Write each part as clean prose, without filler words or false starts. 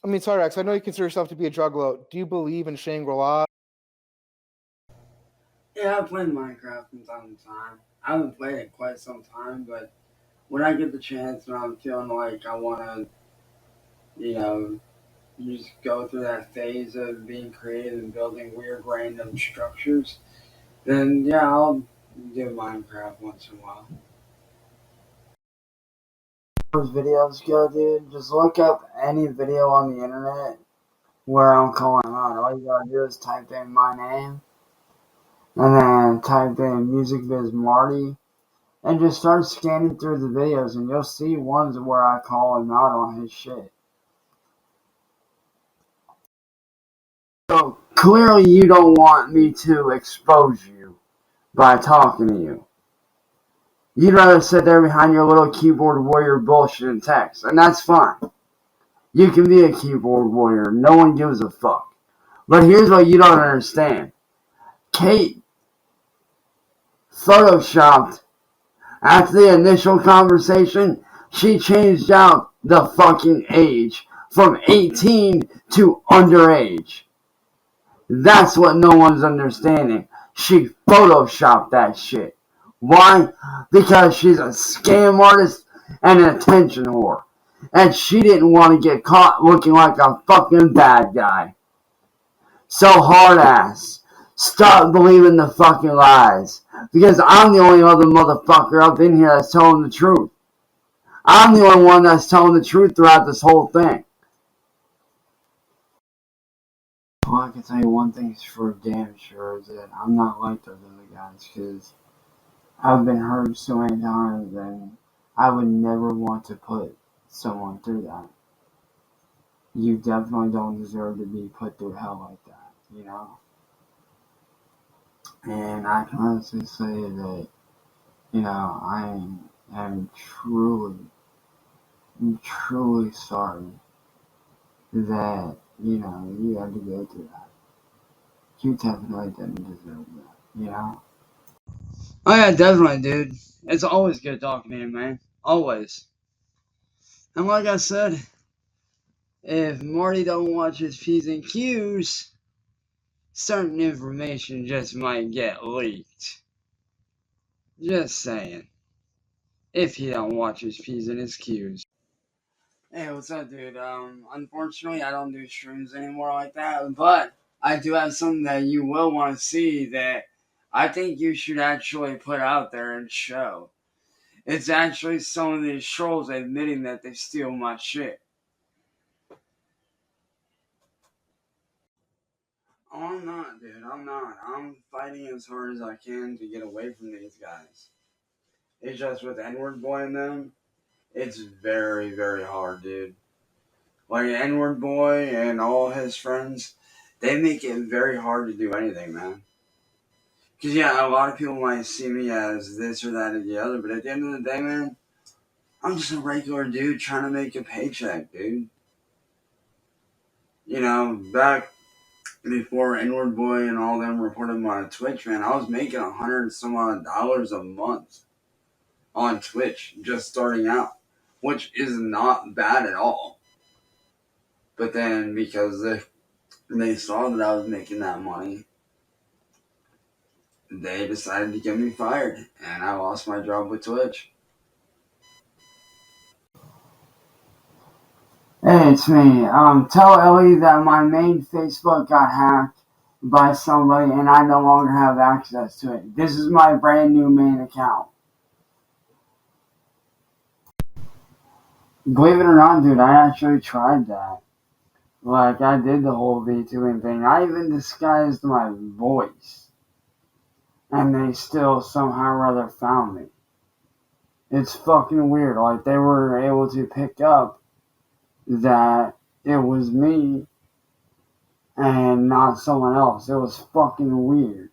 I mean, Cyrax, I know you consider yourself to be a juggalo. Do you believe in Shangri-La? Yeah, I play Minecraft from time to time. I haven't played it quite some time, but when I get the chance and I'm feeling like I want to, you know, just go through that phase of being creative and building weird random structures, then yeah, I'll do Minecraft once in a while. Those videos go, dude. Just look up any video on the internet where I'm calling out. All you gotta do is type in my name and then type in Music Biz Marty and just start scanning through the videos and you'll see ones where I call him out on his shit. So clearly you don't want me to expose you by talking to you. You'd rather sit there behind your little keyboard warrior bullshit and text, and that's fine. You can be a keyboard warrior. No one gives a fuck. But here's what you don't understand. Kate photoshopped after the initial conversation, she changed out the fucking age from 18 to underage. That's what no one's understanding. She photoshopped that shit. Why? Because she's a scam artist and an attention whore. And she didn't want to get caught looking like a fucking bad guy. So hard ass. Stop believing the fucking lies. Because I'm the only other motherfucker up in here that's telling the truth. I'm the only one that's telling the truth throughout this whole thing. Well, I can tell you one thing for damn sure is that I'm not like those other guys because I've been hurt so many times and I would never want to put someone through that. You definitely don't deserve to be put through hell like that, you know? And I can honestly say that, I am truly sorry that, you had to go through that. You definitely didn't deserve that, you know? Oh yeah, definitely, dude. It's always good talking to you, man. Always. And like I said, if Marty don't watch his P's and Q's, certain information just might get leaked. Just saying. If he don't watch his P's and his Q's. Hey, what's up, dude? Unfortunately, I don't do streams anymore like that, but I do have something that you will want to see that I think you should actually put out there and show. It's actually some of these trolls admitting that they steal my shit. Oh, I'm not, dude. I'm not. I'm fighting as hard as I can to get away from these guys. It's just with N-word boy and them, it's very, very hard, dude. Like N-word boy and all his friends, they make it very hard to do anything, man. Because, yeah, a lot of people might see me as this or that or the other, but at the end of the day, man, I'm just a regular dude trying to make a paycheck, dude. Back before Inward Boy and all them reported me on Twitch, man, I was making $100 and some odd dollars a month on Twitch just starting out, which is not bad at all. But then because they saw that I was making that money, they decided to get me fired, and I lost my job with Twitch. Hey, it's me. Tell Ellie that my main Facebook got hacked by somebody and I no longer have access to it. This is my brand new main account. Believe it or not, dude, I actually tried that. Like, I did the whole VTubing thing. I even disguised my voice. And they still somehow or other found me. It's fucking weird. Like, they were able to pick up that it was me and not someone else. It was fucking weird.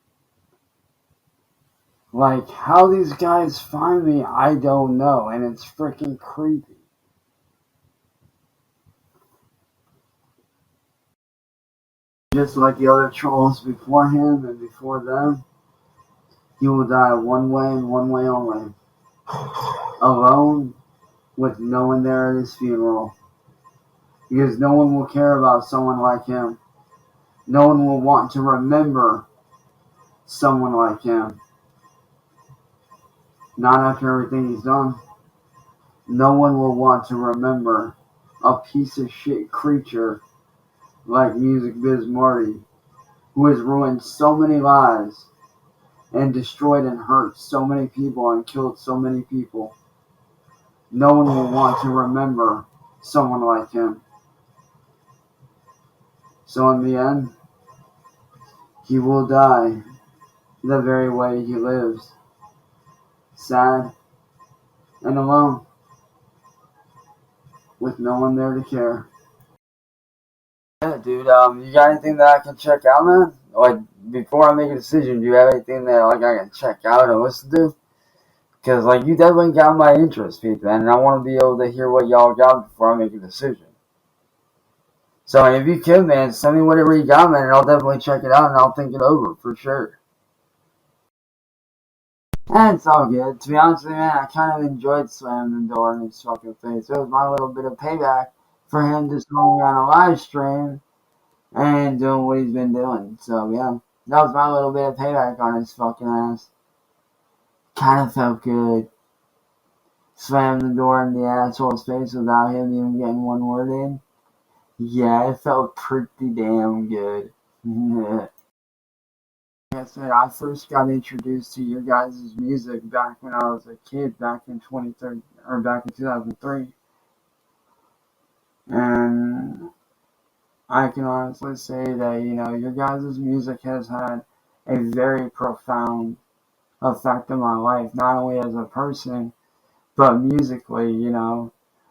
Like, how these guys find me, I don't know. And it's freaking creepy. Just like the other trolls before him and before them, he will die one way and one way only. Alone, with no one there at his funeral. Because no one will care about someone like him. No one will want to remember someone like him. Not after everything he's done. No one will want to remember a piece of shit creature like Music Biz Marty, who has ruined so many lives and destroyed and hurt so many people and killed so many people. No one will want to remember someone like him. So in the end, he will die the very way he lives. Sad and alone, with no one there to care. Yeah, dude, you got anything that I can check out, man? Like, before I make a decision, do you have anything that, like, I can check out or listen to? Because, like, you definitely got my interest, Pete, man, and I want to be able to hear what y'all got before I make a decision. So, if you can, man, send me whatever you got, man, and I'll definitely check it out, and I'll think it over, for sure. And it's all good. To be honest with you, man, I kind of enjoyed slamming the door in his fucking face. It was my little bit of payback for him just going on a live stream and doing what he's been doing. So, yeah, that was my little bit of payback on his fucking ass. Kind of felt good. Slammed the door in the asshole's face without him even getting one word in. Yeah, it felt pretty damn good. Like I said, I first got introduced to your guys' music back when I was a kid, back in 2003. And I can honestly say that, your guys' music has had a very profound effect on my life, not only as a person, but musically,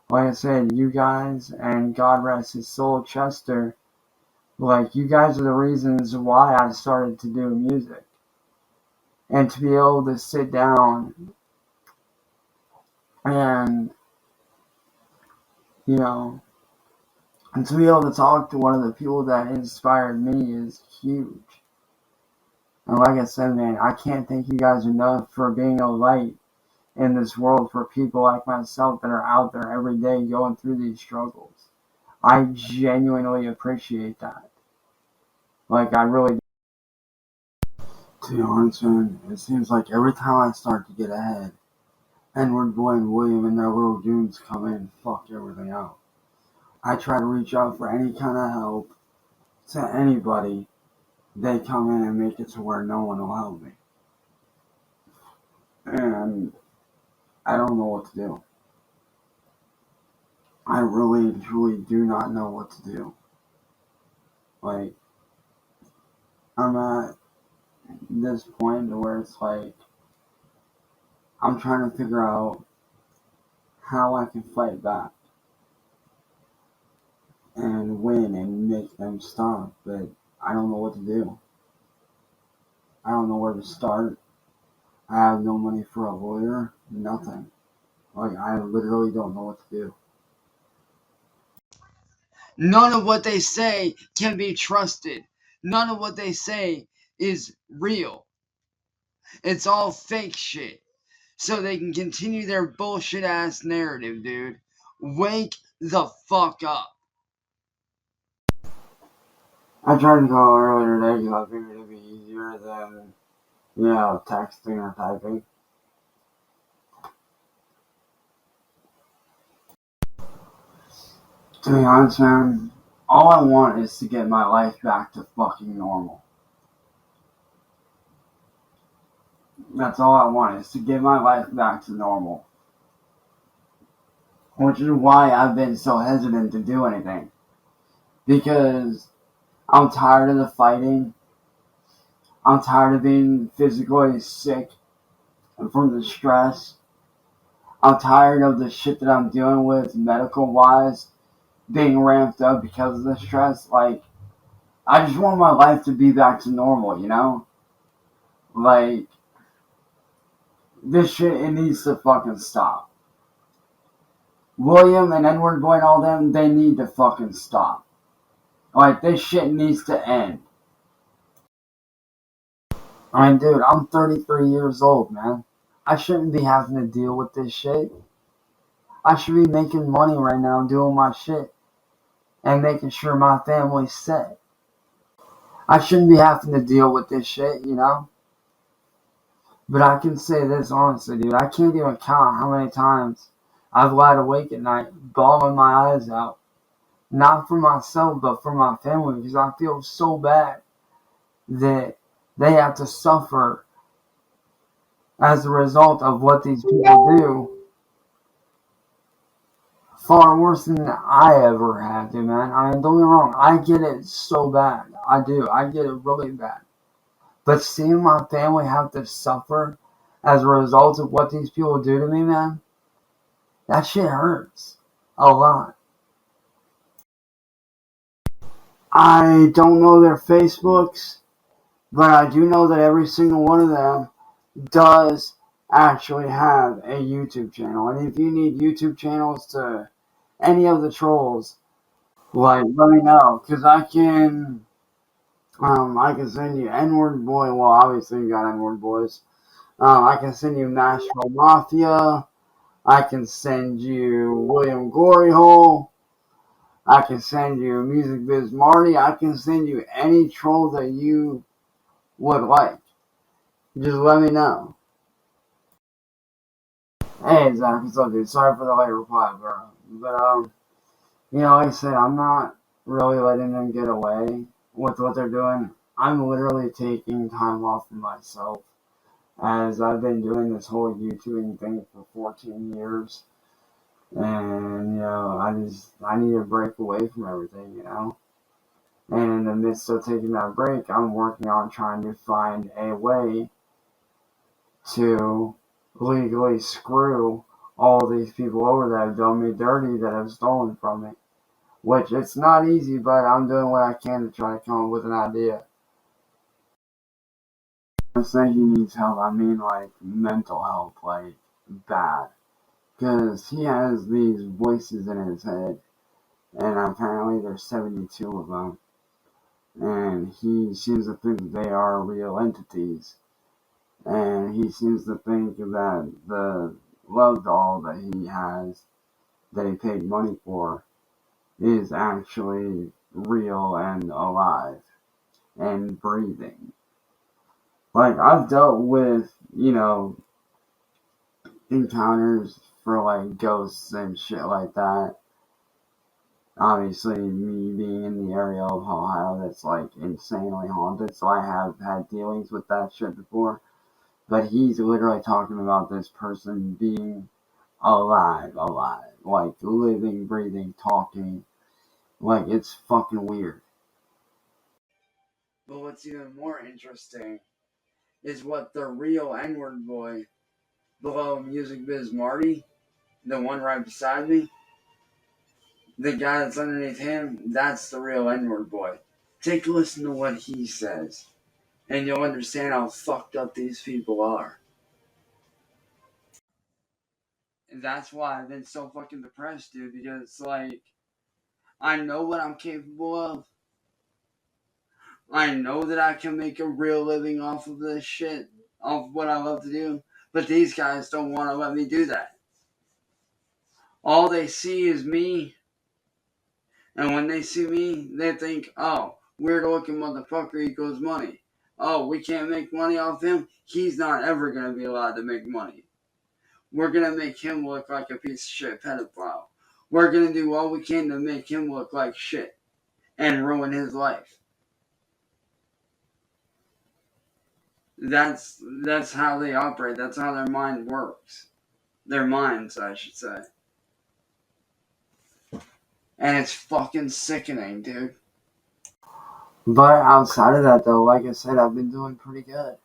Like I said, you guys, and God rest his soul, Chester, like, you guys are the reasons why I started to do music. And to be able to sit down and, and to be able to talk to one of the people that inspired me is huge. And like I said, man, I can't thank you guys enough for being a light in this world for people like myself that are out there every day going through these struggles. I genuinely appreciate that. Like, I really do. To be honest, man, it seems like every time I start to get ahead, Edward Boy and William and their little goons come in and fuck everything out. I try to reach out for any kind of help to anybody. They come in and make it to where no one will help me. And I don't know what to do. I really, truly do not know what to do. Like, I'm at this point where it's like, I'm trying to figure out how I can fight back and win and make them stop, but I don't know what to do. I don't know where to start. I have no money for a lawyer, nothing. Like, I literally don't know what to do. None of what they say can be trusted. None of what they say is real. It's all fake shit. So they can continue their bullshit ass narrative, dude. Wake the fuck up. I tried to call earlier today because I figured it'd be easier than, texting or typing. To be honest, man, all I want is to get my life back to fucking normal. That's all I want, is to get my life back to normal. Which is why I've been so hesitant to do anything. Because I'm tired of the fighting. I'm tired of being physically sick from the stress. I'm tired of the shit that I'm dealing with medical-wise being ramped up because of the stress. Like, I just want my life to be back to normal, Like, this shit, it needs to fucking stop. William and Edward Boy and all them, they need to fucking stop. Like, this shit needs to end. I mean, dude, I'm 33 years old, man. I shouldn't be having to deal with this shit. I should be making money right now doing my shit. and making sure my family's set. I shouldn't be having to deal with this shit, you know? But I can say this honestly, dude. I can't even count how many times I've lied awake at night, bawling my eyes out. Not for myself, but for my family, because I feel so bad that they have to suffer as a result of what these people do. Far worse than I ever had to, man. I mean, don't get me wrong. I get it so bad. I do. I get it really bad. But seeing my family have to suffer as a result of what these people do to me, man, that shit hurts a lot. I don't know their Facebooks, but I do know that every single one of them does actually have a YouTube channel. And if you need YouTube channels to any of the trolls, like, let me know, because I can send you N-word boy. Well, obviously you got N-word boys. I can send you Nashville Mafia. I can send you William Gloryhole. I can send you Music Biz Marty. I can send you any troll that you would like. Just let me know. Hey, Zach, what's up, dude? Sorry for the late reply, bro. But, like I said, I'm not really letting them get away with what they're doing. I'm literally taking time off for myself, as I've been doing this whole YouTubing thing for 14 years. And, I need a break away from everything, And in the midst of taking that break, I'm working on trying to find a way to legally screw all these people over that have done me dirty, that have stolen from me. Which, it's not easy, but I'm doing what I can to try to come up with an idea. I'm saying he needs help, I mean like mental help, like bad. Because he has these voices in his head, and apparently there's 72 of them. And he seems to think that they are real entities. And he seems to think that the love doll that he has, that he paid money for, is actually real and alive and breathing. Like, I've dealt with, encounters for, like, ghosts and shit like that. Obviously, me being in the area of Ohio that's, like, insanely haunted, so I have had dealings with that shit before. But he's literally talking about this person being alive, like, living, breathing, talking. Like, it's fucking weird. But what's even more interesting is what the real N-word boy below Music Biz Marty, the one right beside me, the guy that's underneath him, that's the real N-word boy. Take a listen to what he says, and you'll understand how fucked up these people are. And that's why I've been so fucking depressed, dude, because, like, I know what I'm capable of. I know that I can make a real living off of this shit, off of what I love to do, but these guys don't want to let me do that. All they see is me, and when they see me, they think, oh, weird looking motherfucker equals money. Oh, we can't make money off him? He's not ever going to be allowed to make money. We're going to make him look like a piece of shit pedophile. We're going to do all we can to make him look like shit and ruin his life. That's how they operate. That's how their mind works. Their minds, I should say. And it's fucking sickening, dude. But outside of that, though, like I said, I've been doing pretty good.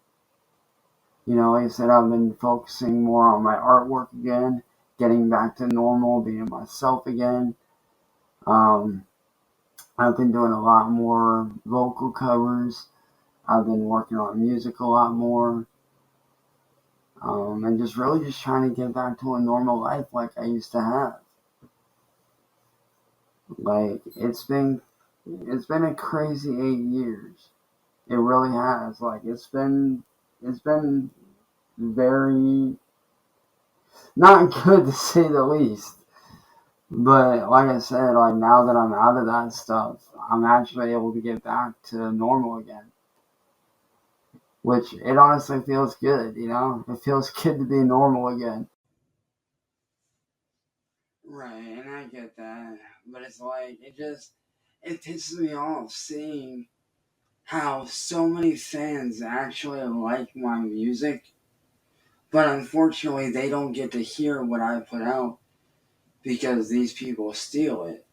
Like I said, I've been focusing more on my artwork again, getting back to normal, being myself again. I've been doing a lot more vocal covers. I've been working on music a lot more. And just trying to get back to a normal life like I used to have. Like, it's been a crazy 8 years. It really has. Like, it's been very not good, to say the least. But like I said, like now that I'm out of that stuff, I'm actually able to get back to normal again. Which it honestly feels good, you know? It feels good to be normal again. Right, and I get that. But it's like, it pisses me off seeing how so many fans actually like my music, but unfortunately they don't get to hear what I put out because these people steal it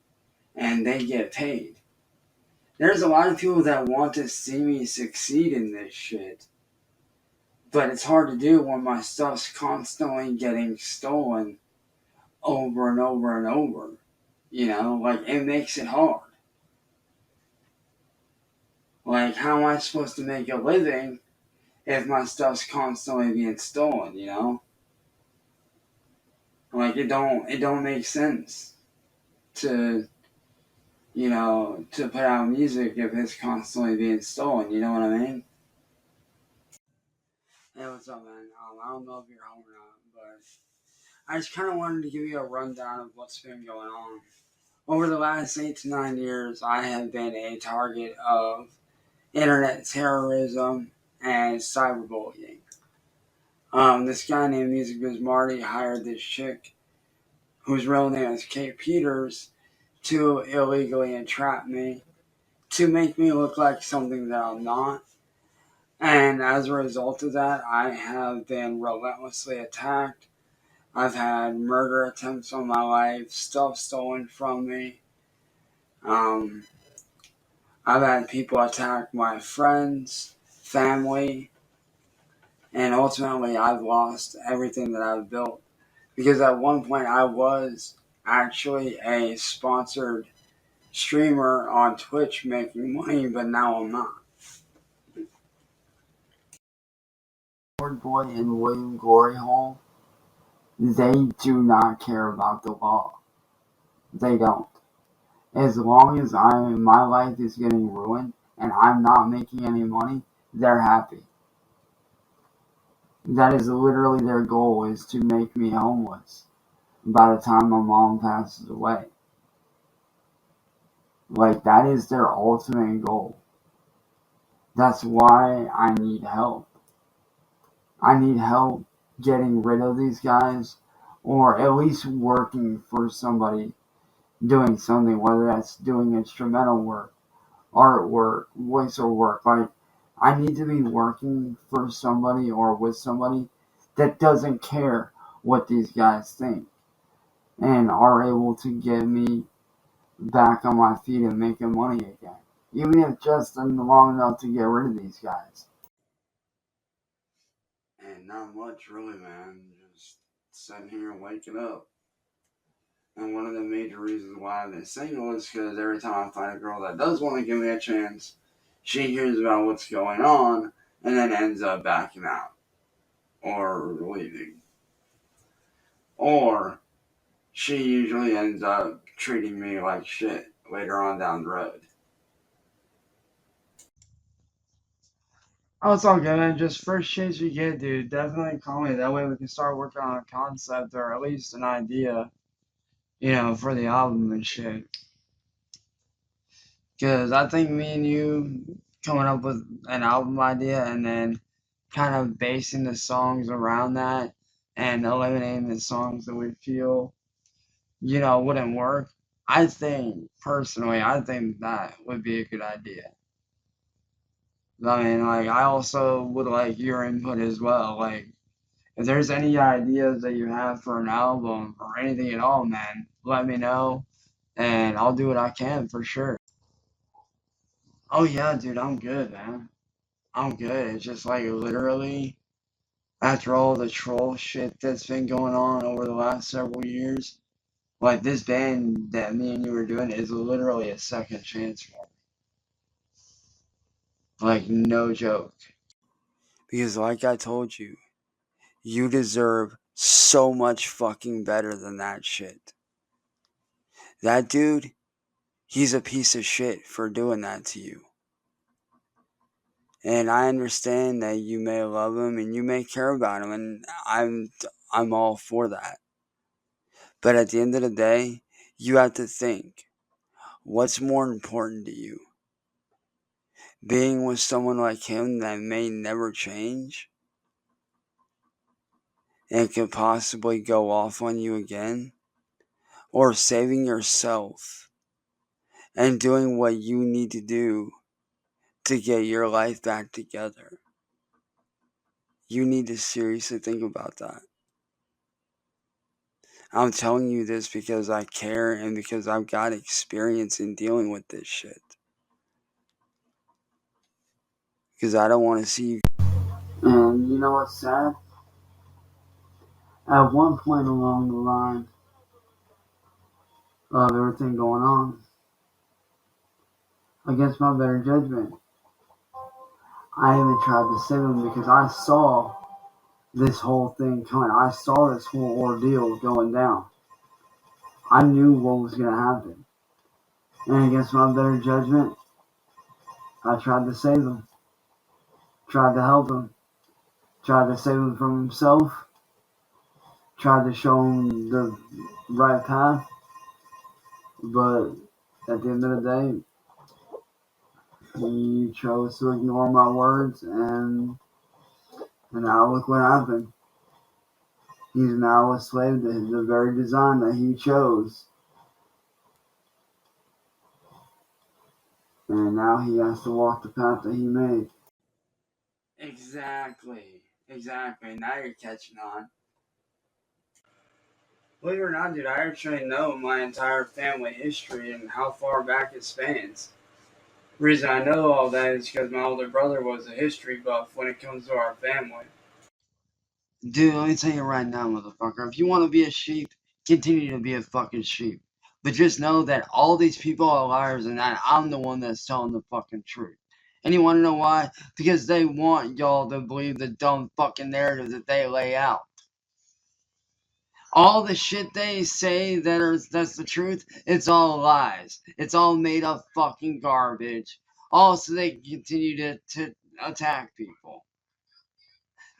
and they get paid. There's a lot of people that want to see me succeed in this shit, but it's hard to do when my stuff's constantly getting stolen over and over and over. You know, like it makes it hard. Like, how am I supposed to make a living if my stuff's constantly being stolen? You know, like it don't make sense to to put out music if it's constantly being stolen. You know what I mean? Hey, what's up, man? I don't know if you're home or not, but I just kind of wanted to give you a rundown of what's been going on. Over the last 8 to 9 years, I have been a target of internet terrorism and cyberbullying. This guy named Music Biz Marty hired this chick, whose real name is Kate Peters, to illegally entrap me, to make me look like something that I'm not. And as a result of that, I have been relentlessly attacked. I've had murder attempts on my life, stuff stolen from me. Um, I've had people attack my friends, family, and ultimately I've lost everything that I've built. Because at one point I was actually a sponsored streamer on Twitch making money, but now I'm not. Lord Boy and William Glory Hole, they do not care about the law. They don't. As long as my life is getting ruined and I'm not making any money, they're happy. That is literally their goal, is to make me homeless by the time my mom passes away. Like, that is their ultimate goal. That's why I need help. I need help getting rid of these guys, or at least working for somebody doing something, whether that's doing instrumental work, artwork, voiceover work. Like, I need to be working for somebody or with somebody that doesn't care what these guys think and are able to get me back on my feet and making money again. Even if just long enough to get rid of these guys. And not much, really, man. Just sitting here waking up. And one of the major reasons why I've been single is because every time I find a girl that does want to give me a chance, she hears about what's going on and then ends up backing out or leaving. Or she usually ends up treating me like shit later on down the road. Oh, it's all good, man. Just first chance you get, dude, definitely call me. That way we can start working on a concept or at least an idea, for the album and shit. Because I think me and you coming up with an album idea and then kind of basing the songs around that and eliminating the songs that we feel, wouldn't work. Personally, I think that would be a good idea. I mean, like, I also would like your input as well. Like, if there's any ideas that you have for an album or anything at all, man, let me know and I'll do what I can for sure. Oh, yeah, dude, I'm good, man. I'm good. It's just like literally, after all the troll shit that's been going on over the last several years, like this band that me and you were doing is literally a second chance for me. Like, no joke. Because, like I told you, you deserve so much fucking better than that shit. That dude, he's a piece of shit for doing that to you. And I understand that you may love him and you may care about him, and I'm all for that. But at the end of the day, You have to think, what's more important to you? Being with someone like him that may never change and could possibly go off on you again? Or saving yourself and doing what you need to do to get your life back together? You need to seriously think about that. I'm telling you this because I care and because I've got experience in dealing with this shit. Because I don't want to see you. And you know what's sad? At one point along the line of everything going on, against my better judgment, I even tried to save him because I saw this whole thing coming. I saw this whole ordeal going down. I knew what was going to happen. And against my better judgment, I tried to save him. Tried to help him. Tried to save him from himself. Tried to show him the right path. But at the end of the day, he chose to ignore my words, and now look what happened. He's now a slave to the very design that he chose. And now he has to walk the path that he made. Exactly. Now you're catching on. Believe it or not, dude, I actually know my entire family history and how far back it spans. The reason I know all that is because my older brother was a history buff when it comes to our family. Dude, let me tell you right now, motherfucker. If you want to be a sheep, continue to be a fucking sheep. But just know that all these people are liars and that I'm the one that's telling the fucking truth. And you want to know why? Because they want y'all to believe the dumb fucking narrative that they lay out. All the shit they say that's the truth, it's all lies. It's all made up fucking garbage. All so they can continue to attack people.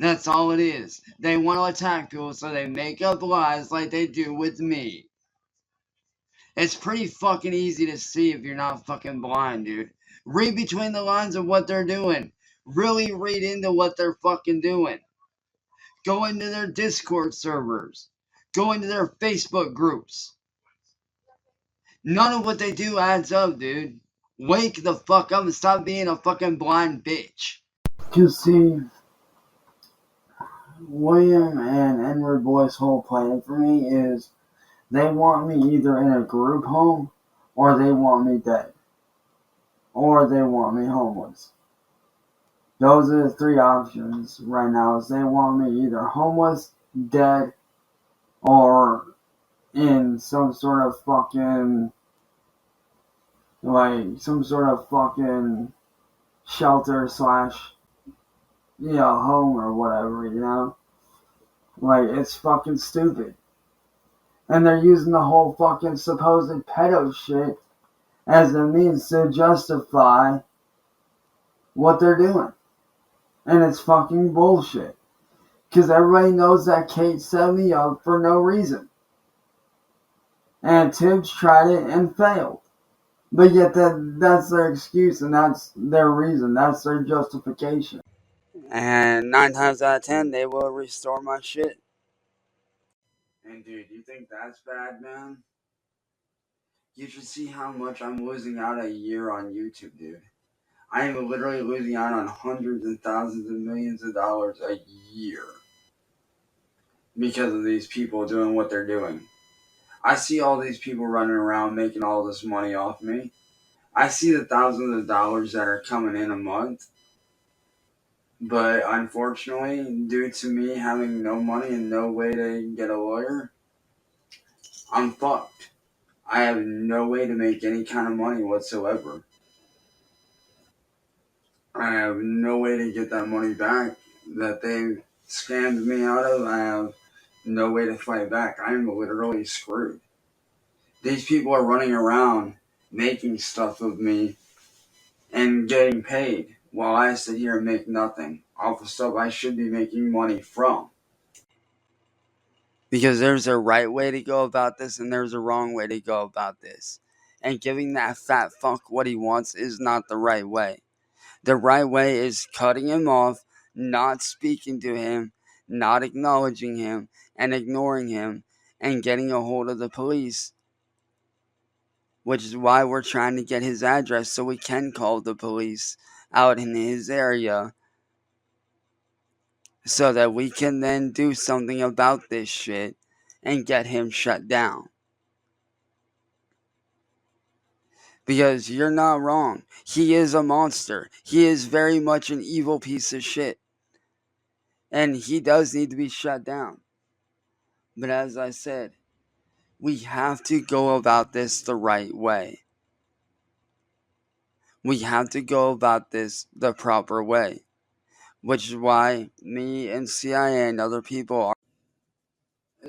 That's all it is. They want to attack people, so they make up lies like they do with me. It's pretty fucking easy to see if you're not fucking blind, dude. Read between the lines of what they're doing. Really read into what they're fucking doing. Go into their Discord servers. Go into their Facebook groups. None of what they do adds up, dude. Wake the fuck up and stop being a fucking blind bitch. You see, William and Edward Boy's whole plan for me is they want me either in a group home, or they want me dead, or they want me homeless. Those are the three options right now. Is they want me either homeless, dead, or in some sort of fucking shelter slash home or whatever. Like, it's fucking stupid. And they're using the whole fucking supposed pedo shit as a means to justify what they're doing. And it's fucking bullshit. Because everybody knows that Kate set me up for no reason. And Tibbs tried it and failed. But yet that's their excuse and that's their reason. That's their justification. And 9 times out of 10, they will restore my shit. And dude, you think that's bad, man? You should see how much I'm losing out a year on YouTube, dude. I am literally losing out on hundreds and thousands and millions of dollars a year because of these people doing what they're doing. I see all these people running around making all this money off me. I see the thousands of dollars that are coming in a month. But unfortunately, due to me having no money and no way to get a lawyer, I'm fucked. I have no way to make any kind of money whatsoever. I have no way to get that money back that they scammed me out of. I have no way to fight back. I'm literally screwed. These people are running around making stuff of me and getting paid while I sit here and make nothing off of stuff I should be making money from. Because there's a right way to go about this and there's a wrong way to go about this. And giving that fat fuck what he wants is not the right way. The right way is cutting him off, not speaking to him, not acknowledging him, and ignoring him, and getting a hold of the police. Which is why we're trying to get his address so we can call the police out in his area, so that we can then do something about this shit and get him shut down. Because you're not wrong. He is a monster. He is very much an evil piece of shit. And he does need to be shut down. But as I said, we have to go about this the right way. We have to go about this the proper way. Which is why me and CIA and other people are...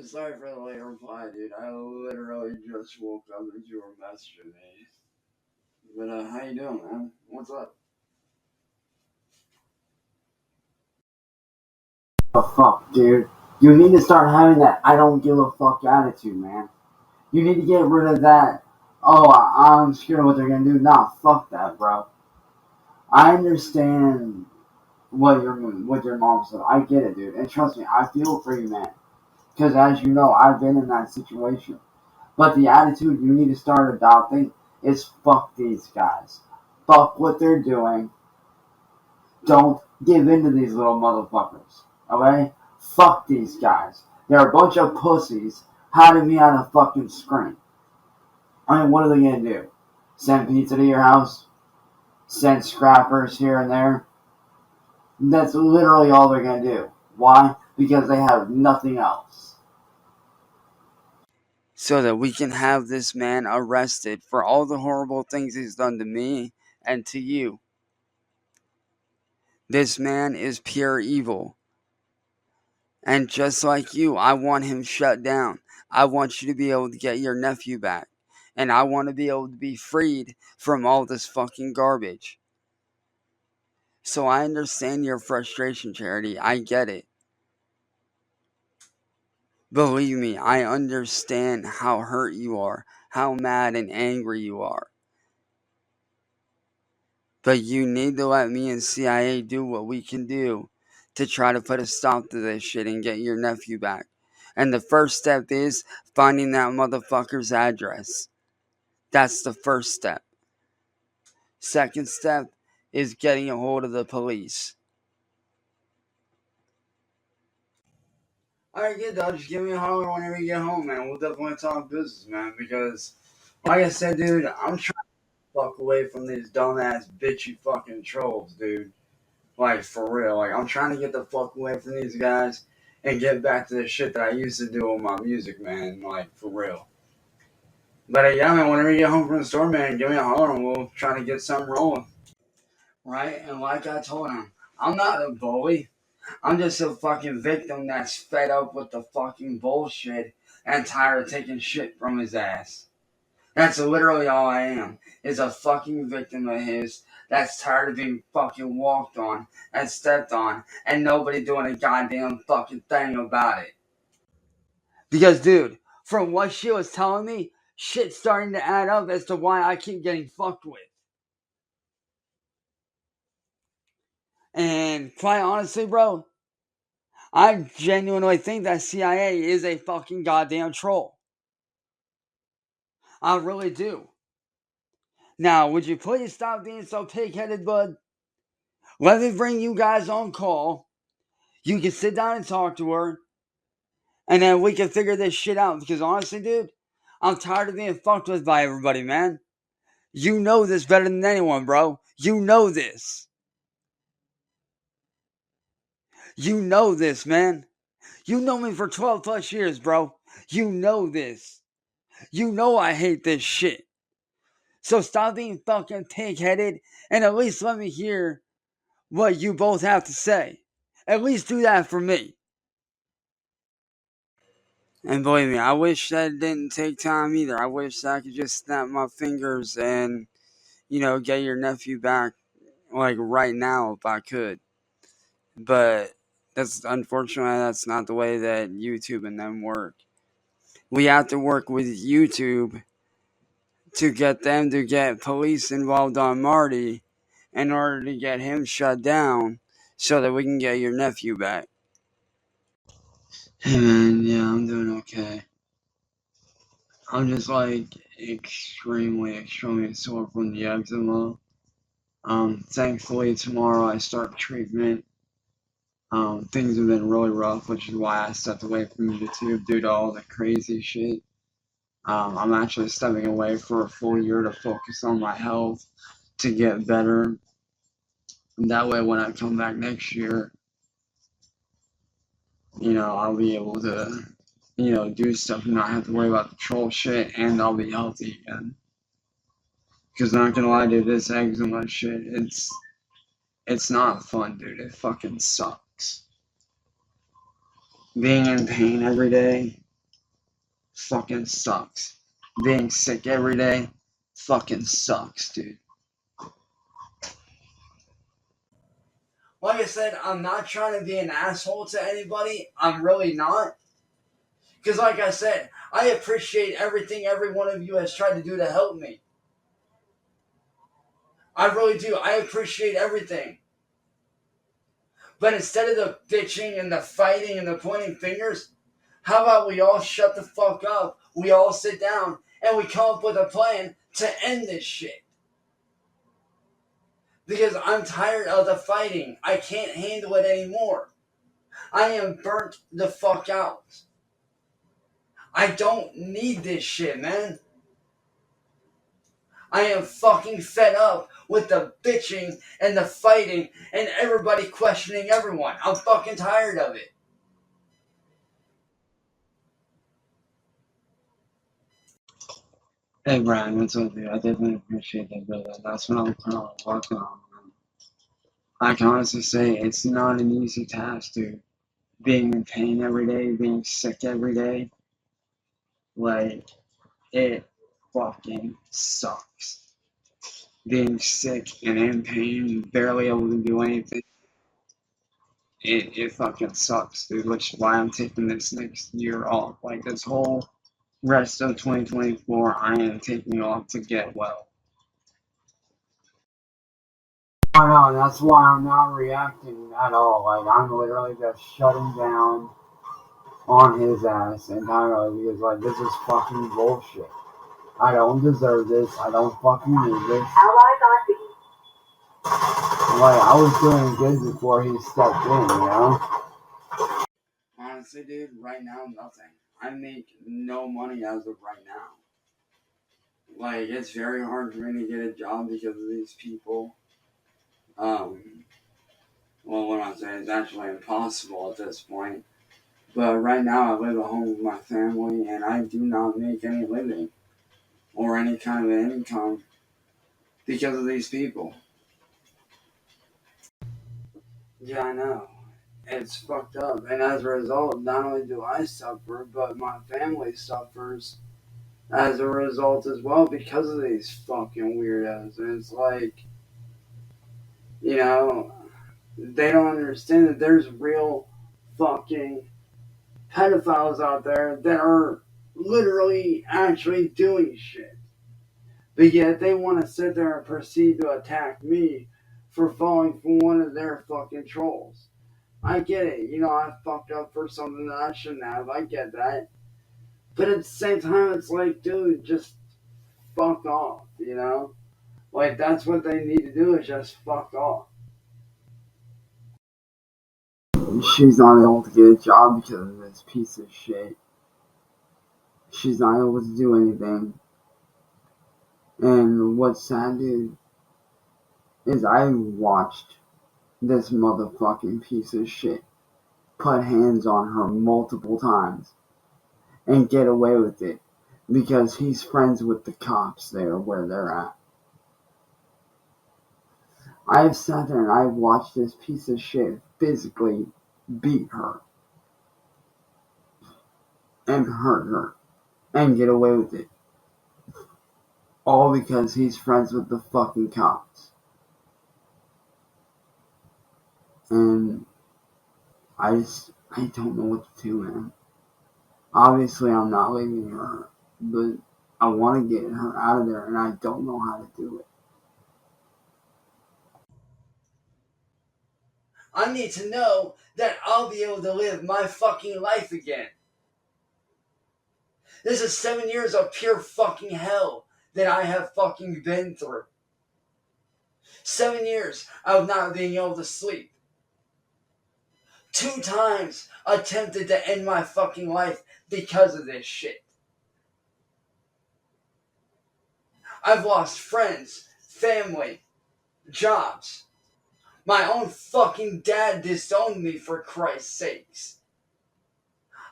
Sorry for the late reply, dude. I literally just woke up as you were messaging me. But how you doing, man? What's up? The fuck, dude. You need to start having that I don't give a fuck attitude, man. You need to get rid of that, oh, I'm scared of what they're gonna do. Nah, fuck that, bro. I understand what your mom said. I get it, dude. And trust me, I feel for you, man. Because as you know, I've been in that situation. But the attitude you need to start adopting is fuck these guys. Fuck what they're doing. Don't give in to these little motherfuckers. Okay? Fuck these guys. They're a bunch of pussies hiding behind a fucking screen. I mean, what are they gonna do? Send pizza to your house? Send scrappers here and there? That's literally all they're gonna do. Why? Because they have nothing else. So that we can have this man arrested for all the horrible things he's done to me and to you. This man is pure evil. And just like you, I want him shut down. I want you to be able to get your nephew back. And I want to be able to be freed from all this fucking garbage. So I understand your frustration, Charity. I get it. Believe me, I understand how hurt you are, how mad and angry you are. But you need to let me and CIA do what we can do to try to put a stop to this shit and get your nephew back. And the first step is finding that motherfucker's address. That's the first step. Second step is getting a hold of the police. Alright, good dog. Just give me a holler whenever you get home, man. We'll definitely talk business, man. Because, like I said, dude, I'm trying to fuck away from these dumbass, bitchy fucking trolls, dude. Like, for real. Like, I'm trying to get the fuck away from these guys and get back to the shit that I used to do with my music, man. Like, for real. But, yeah, man, whenever you get home from the store, man, give me a holler and we'll try to get something rolling. Right? And like I told him, I'm not a bully. I'm just a fucking victim that's fed up with the fucking bullshit and tired of taking shit from his ass. That's literally all I am, is a fucking victim of his that's tired of being fucking walked on and stepped on and nobody doing a goddamn fucking thing about it. Because, dude, from what she was telling me, shit's starting to add up as to why I keep getting fucked with. And quite honestly, bro, I genuinely think that CIA is a fucking goddamn troll. I really do. Now, would you please stop being so pig-headed, bud? Let me bring you guys on call. You can sit down and talk to her. And then we can figure this shit out. Because honestly, dude, I'm tired of being fucked with by everybody, man. You know this better than anyone, bro. You know this. You know this, man. You know me for 12 plus years, bro. You know this. You know I hate this shit. So stop being fucking pig-headed and at least let me hear what you both have to say. At least do that for me. And believe me, I wish that didn't take time either. I wish I could just snap my fingers and, get your nephew back, like, right now if I could. But That's unfortunately that's not the way that YouTube and them work. We have to work with YouTube to get them to get police involved on Marty in order to get him shut down so that we can get your nephew back. Hey man, yeah, I'm doing okay. I'm just like extremely sore from the eczema. Thankfully tomorrow I start treatment. Things have been really rough, which is why I stepped away from YouTube due to all the crazy shit. I'm actually stepping away for a full year to focus on my health to get better. And that way, when I come back next year, I'll be able to, do stuff and not have to worry about the troll shit, and I'll be healthy again. Because not gonna lie, dude, this eczema shit, it's not fun, dude. It fucking sucks. Being in pain every day fucking sucks. Being sick every day fucking sucks, dude. Like I said, I'm not trying to be an asshole to anybody. I'm really not. Because like I said, I appreciate everything every one of you has tried to do to help me. I really do. I appreciate everything. But instead of the bitching and the fighting and the pointing fingers, how about we all shut the fuck up? We all sit down and we come up with a plan to end this shit. Because I'm tired of the fighting. I can't handle it anymore. I am burnt the fuck out. I don't need this shit, man. I am fucking fed up with the bitching and the fighting and everybody questioning everyone. I'm fucking tired of it. Hey Brian, what's up, dude? I definitely appreciate that, brother. That's what I'm currently working on, man. I can honestly say it's not an easy task, dude. Being in pain every day, being sick every day, like, it fucking sucks. Being sick and in pain, barely able to do anything, it fucking sucks, dude. Which is why I'm taking this next year off. Like, this whole rest of 2024, I am taking off to get well. I know, that's why I'm not reacting at all. Like, I'm literally just shutting down on his ass entirely because, like, this is fucking bullshit. I don't deserve this. I don't fucking need this. Like, I was doing good before he stepped in. Honestly, dude, right now, nothing. I make no money as of right now. Like, it's very hard for me to get a job because of these people. Well, what I'm saying is actually impossible at this point. But right now, I live at home with my family, and I do not make any living or any kind of income because of these people. Yeah, I know. It's fucked up. And as a result, not only do I suffer, but my family suffers as a result as well because of these fucking weirdos. And it's like, they don't understand that there's real fucking pedophiles out there that are literally actually doing shit. But yet they want to sit there and proceed to attack me for falling for one of their fucking trolls. I get it. I fucked up for something that I shouldn't have. I get that. But at the same time, it's like, dude, just fuck off, Like, that's what they need to do is just fuck off. She's not able to get a job because of this piece of shit. She's not able to do anything. And what's sad, dude, is I watched this motherfucking piece of shit put hands on her multiple times and get away with it because he's friends with the cops there where they're at. I've sat there and I've watched this piece of shit physically beat her and hurt her and get away with it. All because he's friends with the fucking cops. And I don't know what to do, man. Obviously, I'm not leaving her, but I want to get her out of there, and I don't know how to do it. I need to know that I'll be able to live my fucking life again. This is 7 years of pure fucking hell that I have fucking been through. 7 years of not being able to sleep. 2 times attempted to end my fucking life because of this shit. I've lost friends, family, jobs. My own fucking dad disowned me, for Christ's sakes.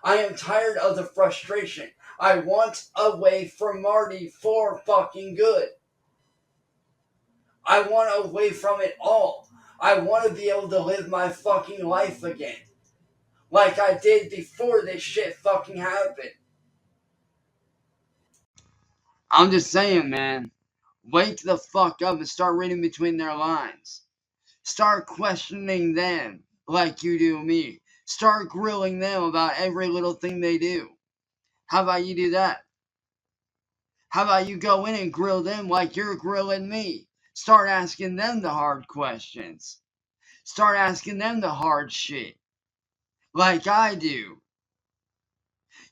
I am tired of the frustration. I want away from Marty for fucking good. I want away from it all. I want to be able to live my fucking life again. Like I did before this shit fucking happened. I'm just saying, man. Wake the fuck up and start reading between their lines. Start questioning them like you do me. Start grilling them about every little thing they do. How about you do that? How about you go in and grill them like you're grilling me? Start asking them the hard questions. Start asking them the hard shit. Like I do.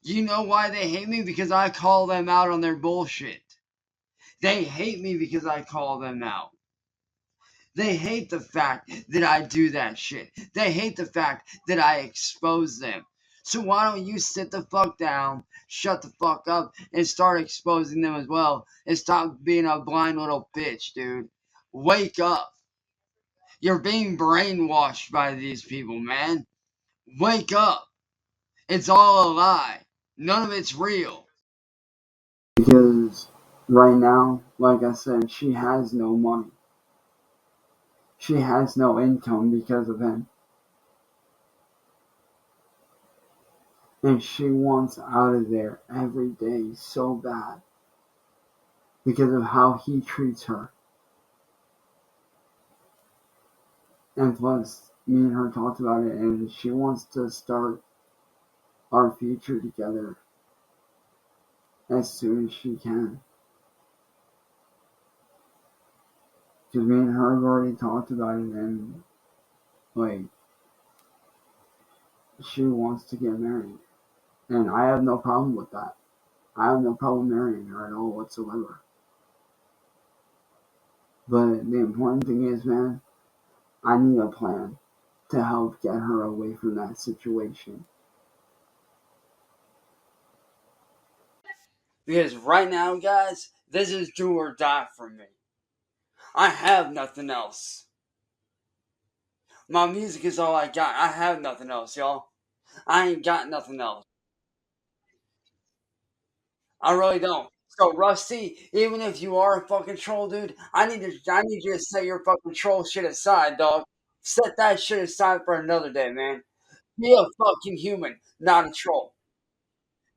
You know why they hate me? Because I call them out on their bullshit. They hate me because I call them out. They hate the fact that I do that shit. They hate the fact that I expose them. So why don't you sit the fuck down, shut the fuck up, and start exposing them as well, and stop being a blind little bitch, dude. Wake up. You're being brainwashed by these people, man. Wake up. It's all a lie. None of it's real. Because right now, like I said, she has no money. She has no income because of him. And she wants out of there every day so bad because of how he treats her. And plus, me and her talked about it, and she wants to start our future together as soon as she can. Because me and her have already talked about it, and like, she wants to get married. And I have no problem with that. I have no problem marrying her at all whatsoever. But the important thing is, man, I need a plan to help get her away from that situation. Because right now, guys, this is do or die for me. I have nothing else. My music is all I got. I have nothing else, y'all. I ain't got nothing else. I really don't. So Rusty, even if you are a fucking troll, dude, I need you to set your fucking troll shit aside, dog. Set that shit aside for another day, man. Be a fucking human, not a troll.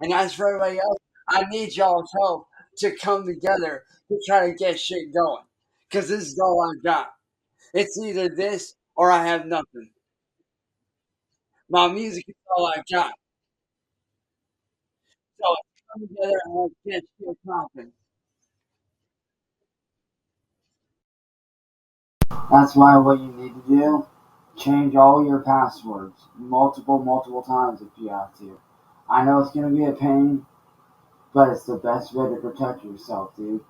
And as for everybody else, I need y'all's help to come together to try to get shit going. Cause this is all I got. It's either this or I have nothing. My music is all I got. So let's come together and let's get shit popping. That's why what you need to do, change all your passwords multiple times if you have to. I know it's going to be a pain, but it's the best way to protect yourself, dude.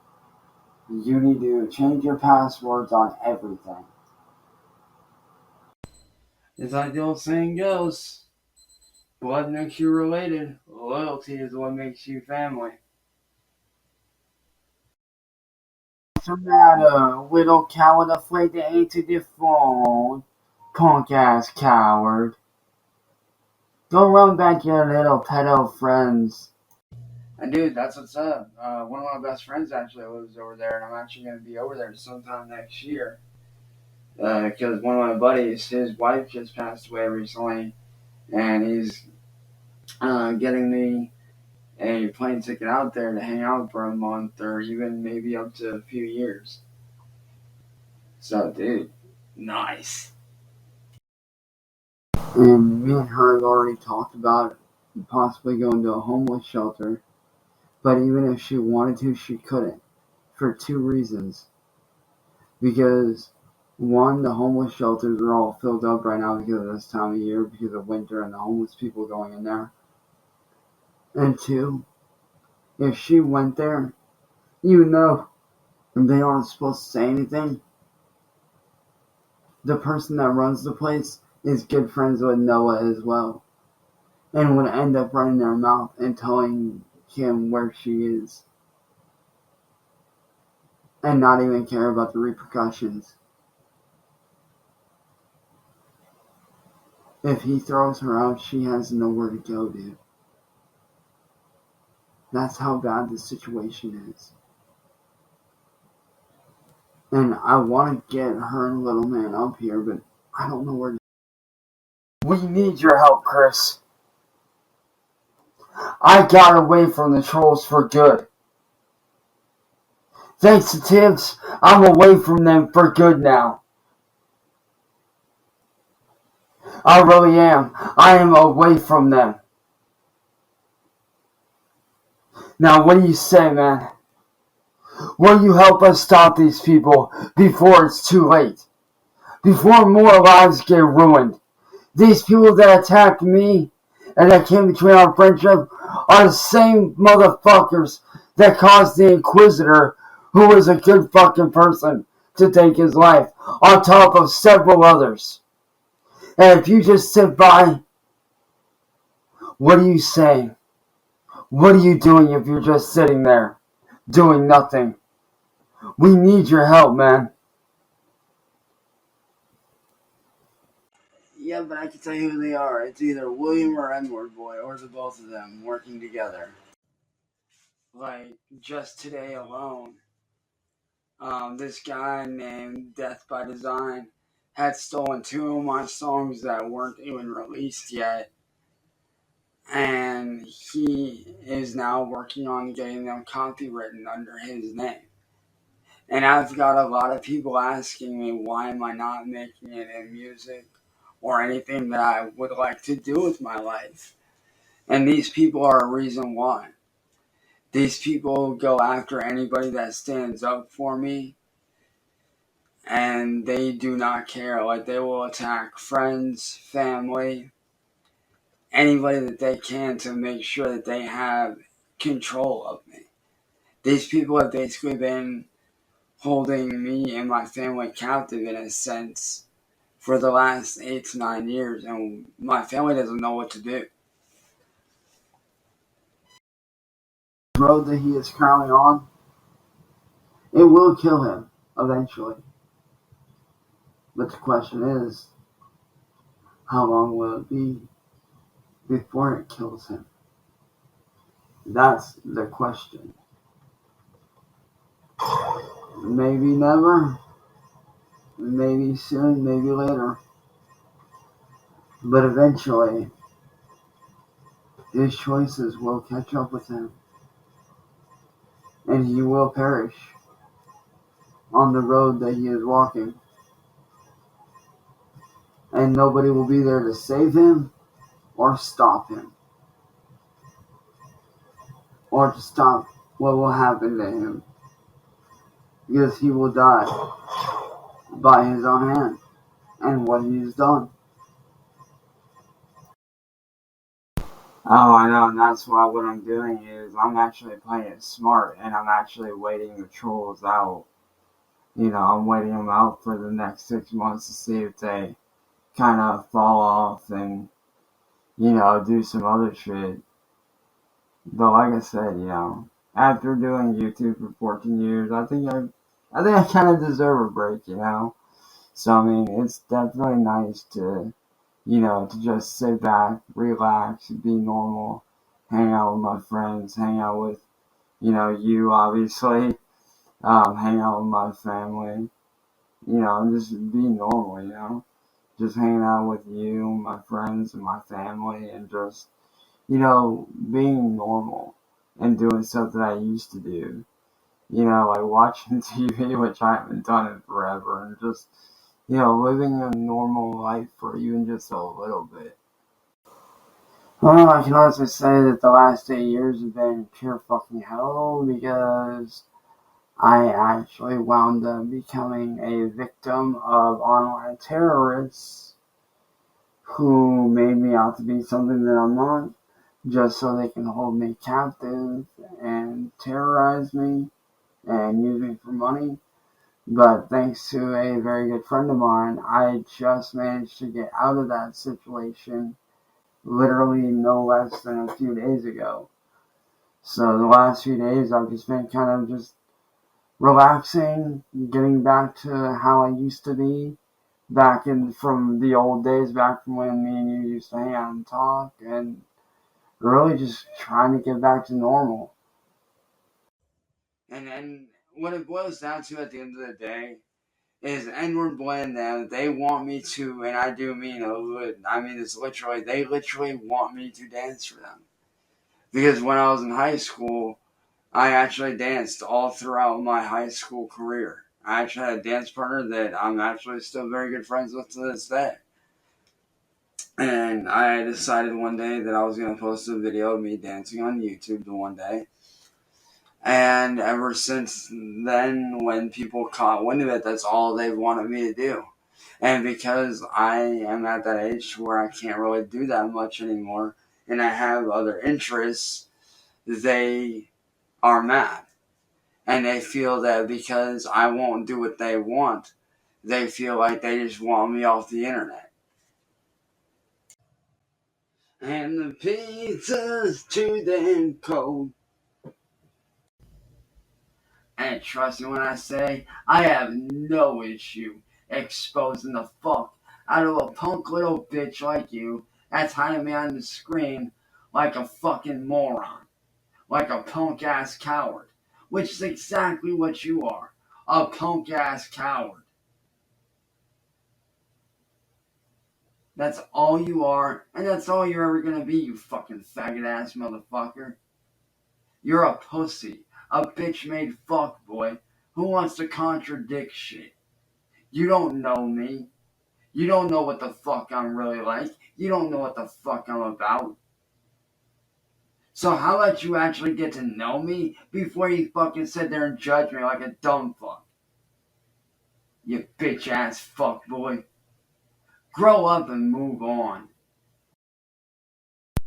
You need to change your passwords on everything. As like the old saying goes, blood makes you related. Loyalty is what makes you family. What's the matter, little coward afraid to answer the phone? Punk ass coward. Go run back to your little pedo friends. And dude, that's what's up. One of my best friends actually lives over there, and I'm actually going to be over there sometime next year. Because one of my buddies, his wife just passed away recently, and he's getting me a plane ticket out there to hang out for a month or even maybe up to a few years. So, dude, nice. And me and her have already talked about possibly going to a homeless shelter. But even if she wanted to, she couldn't. For two reasons. Because, one, the homeless shelters are all filled up right now because of this time of year, because of winter and the homeless people going in there. And two, if she went there, even though they aren't supposed to say anything, the person that runs the place is good friends with Noah as well. And would end up running their mouth and telling him where she is. And not even care about the repercussions. If he throws her out, she has nowhere to go, dude. That's how bad the situation is. And I want to get her and little man up here, but I don't know where to. We need your help, Chris. I got away from the trolls for good. Thanks to Tibbs, I'm away from them for good now. I really am. I am away from them. Now, what do you say, man? Will you help us stop these people before it's too late? Before more lives get ruined? These people that attacked me and that came between our friendship are the same motherfuckers that caused the Inquisitor, who was a good fucking person, to take his life, on top of several others. And if you just sit by, what are you saying? What are you doing if you're just sitting there, doing nothing? We need your help, man. Yeah, but I can tell you who they are. It's either William or Edward Boy, or the both of them working together. Like, just today alone, this guy named Death by Design had stolen 2 of my songs that weren't even released yet. And he is now working on getting them copywritten under his name. And I've got a lot of people asking me, why am I not making it in music or anything that I would like to do with my life? And these people are a reason why. These people go after anybody that stands up for me, and they do not care. Like, they will attack friends, family, anybody that they can to make sure that they have control of me. These people have basically been holding me and my family captive in a sense for the last 8 to 9 years, and my family doesn't know what to do. The road that he is currently on, it will kill him eventually. But the question is, how long will it be before it kills him? That's the question. Maybe never, maybe soon, maybe later. But eventually, his choices will catch up with him. And he will perish on the road that he is walking. And nobody will be there to save him or stop him. Or to stop what will happen to him. Because he will die by his own hand and what he's done. Oh, I know, and that's why what I'm doing is I'm actually playing it smart, and I'm actually waiting the trolls out. You know, I'm waiting them out for the next 6 months to see if they kind of fall off and, you know, do some other shit. But like I said, you know, after doing YouTube for 14 years, I think I kind of deserve a break, you know. So I mean, it's definitely nice to, you know, to just sit back, relax, be normal, hang out with my friends, hang out with, you know, you obviously, hang out with my family, you know, and just be normal, you know. Just hanging out with you, my friends, and my family, and just, you know, being normal and doing stuff that I used to do. You know, like watching TV, which I haven't done in forever, and just, living a normal life for even just a little bit. Well, I can honestly say that the last 8 years have been pure fucking hell because I actually wound up becoming a victim of online terrorists who made me out to be something that I'm not, just so they can hold me captive and terrorize me and use me for money. But thanks to a very good friend of mine, I just managed to get out of that situation literally no less than a few days ago. So the last few days I've just been kind of just relaxing, getting back to how I used to be, back in from the old days, back from when me and you used to hang out and talk, and really just trying to get back to normal. And then what it boils down to at the end of the day is N-word blend them. They want me to, and I do mean it's literally, they literally want me to dance for them. Because when I was in high school, I actually danced all throughout my high school career. I actually had a dance partner that I'm actually still very good friends with to this day. And I decided one day that I was going to post a video of me dancing on YouTube the one day. And ever since then, when people caught wind of it, that's all they've wanted me to do. And because I am at that age where I can't really do that much anymore, and I have other interests, they are mad. And they feel that because I won't do what they want, they feel like they just want me off the internet. And the pizza's too damn cold. And trust me when I say, I have no issue exposing the fuck out of a punk little bitch like you that's hiding behind the screen like a fucking moron. Like a punk ass coward. Which is exactly what you are. A punk ass coward. That's all you are, and that's all you're ever gonna be, you fucking faggot ass motherfucker. You're a pussy. A bitch made fuckboy who wants to contradict shit. You don't know me. You don't know what the fuck I'm really like. You don't know what the fuck I'm about. So how about you actually get to know me before you fucking sit there and judge me like a dumb fuck? You bitch ass fuckboy. Grow up and move on.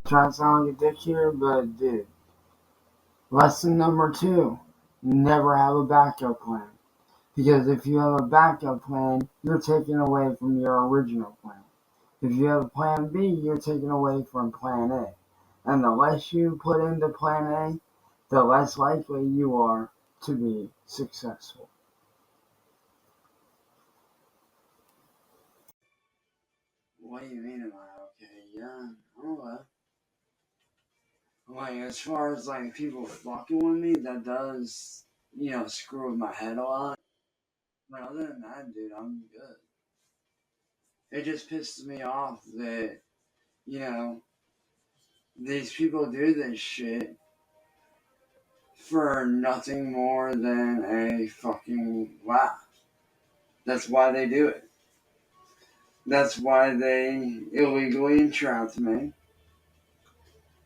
Trying to sound like a dick here, but dude, lesson number 2, never have a backup plan. Because if you have a backup plan, you're taking away from your original plan. If you have a plan B, you're taking away from plan A. And the less you put into plan A, the less likely you are to be successful. What do you mean am I okay? Yeah, alright. Like, as far as, like, people fucking with me, that does, screw with my head a lot. But other than that, dude, I'm good. It just pisses me off that, you know, these people do this shit for nothing more than a fucking laugh. That's why they do it. That's why they illegally entrapped me,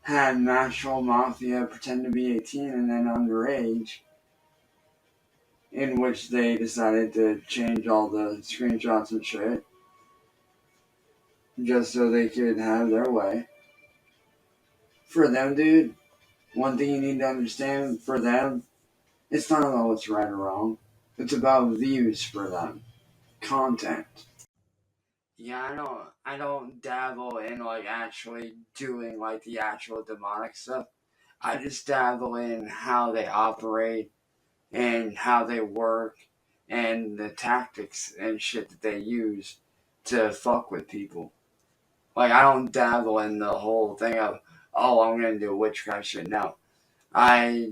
had National Mafia pretend to be 18 and then underage, in which they decided to change all the screenshots and shit just so they could have their way. For them, dude, one thing you need to understand for them, it's not about what's right or wrong. It's about views for them. Content. Yeah, I don't dabble in like actually doing like the actual demonic stuff. I just dabble in how they operate and how they work and the tactics and shit that they use to fuck with people. Like, I don't dabble in the whole thing of, oh, I'm gonna do witchcraft shit. No. I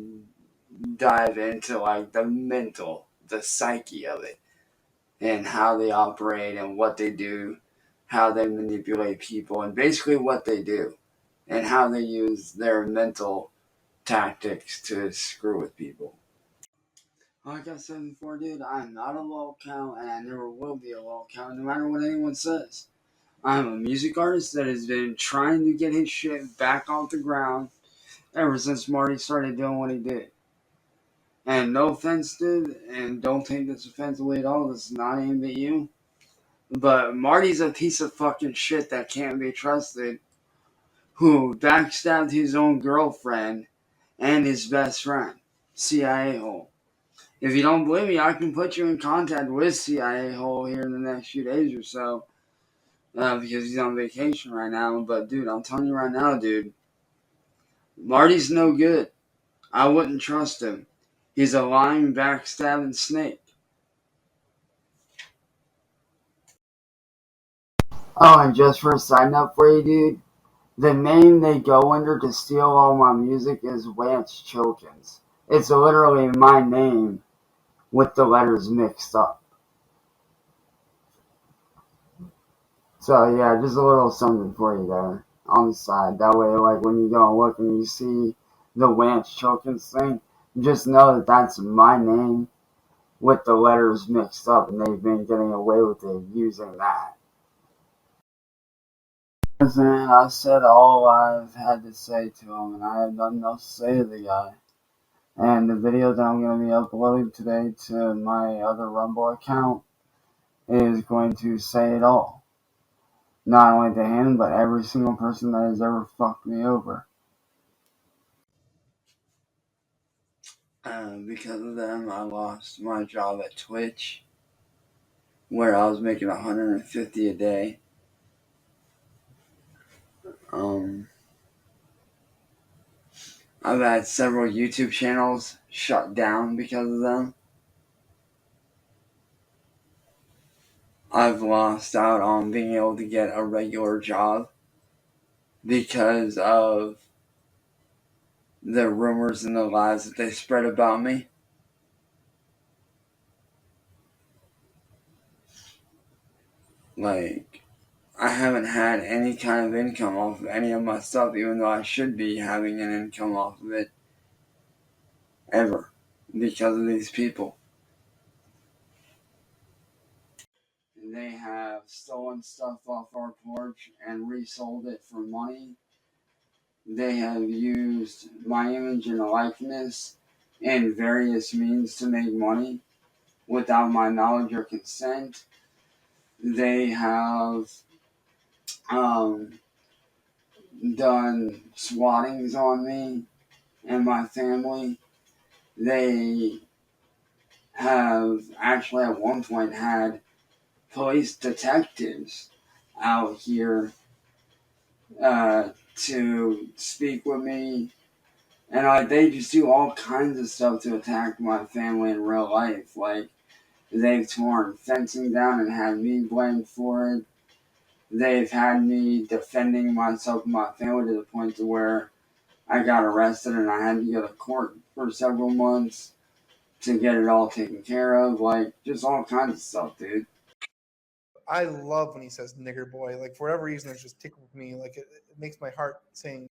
dive into like the mental, the psyche of it, and how they operate and what they do, how they manipulate people, and basically what they do, and how they use their mental tactics to screw with people. Like I said before, dude, I'm not a low count, and I never will be a low count, no matter what anyone says. I'm a music artist that has been trying to get his shit back off the ground ever since Marty started doing what he did. And no offense, dude, and don't take this offensively at all. This is not aimed at you. But Marty's a piece of fucking shit that can't be trusted, who backstabbed his own girlfriend and his best friend, CIA hole. If you don't believe me, I can put you in contact with CIA hole here in the next few days or so, because he's on vacation right now. But dude, I'm telling you right now, dude, Marty's no good. I wouldn't trust him. He's a lying, backstabbing snake. Oh, and just for a side note for you, dude, the name they go under to steal all my music is Lance Chilkins. It's literally my name with the letters mixed up. So yeah, just a little something for you there on the side. That way, like when you go and look and you see the Lance Chilkins thing, just know that that's my name with the letters mixed up, and they've been getting away with it using that. And I said all I've had to say to him, and I have nothing else to say to the guy. And the video that I'm going to be uploading today to my other Rumble account is going to say it all. Not only to him, but every single person that has ever fucked me over. Because of them, I lost my job at Twitch, where I was making $150 a day. I've had several YouTube channels shut down because of them. I've lost out on being able to get a regular job because of the rumors and the lies that they spread about me. Like, I haven't had any kind of income off of any of my stuff, even though I should be having an income off of it. Ever. Because of these people. They have stolen stuff off our porch and resold it for money. They have used my image and likeness in various means to make money without my knowledge or consent. They have done swattings on me and my family. They have actually at one point had police detectives out here to speak with me, and they just do all kinds of stuff to attack my family in real life. Like, they've torn fencing down and had me blamed for it. They've had me defending myself and my family to the point to where I got arrested and I had to go to court for several months to get it all taken care of. Like, just all kinds of stuff, dude. I love when he says nigger boy. Like, for whatever reason, it's just tickled me. Like, it makes my heart sing.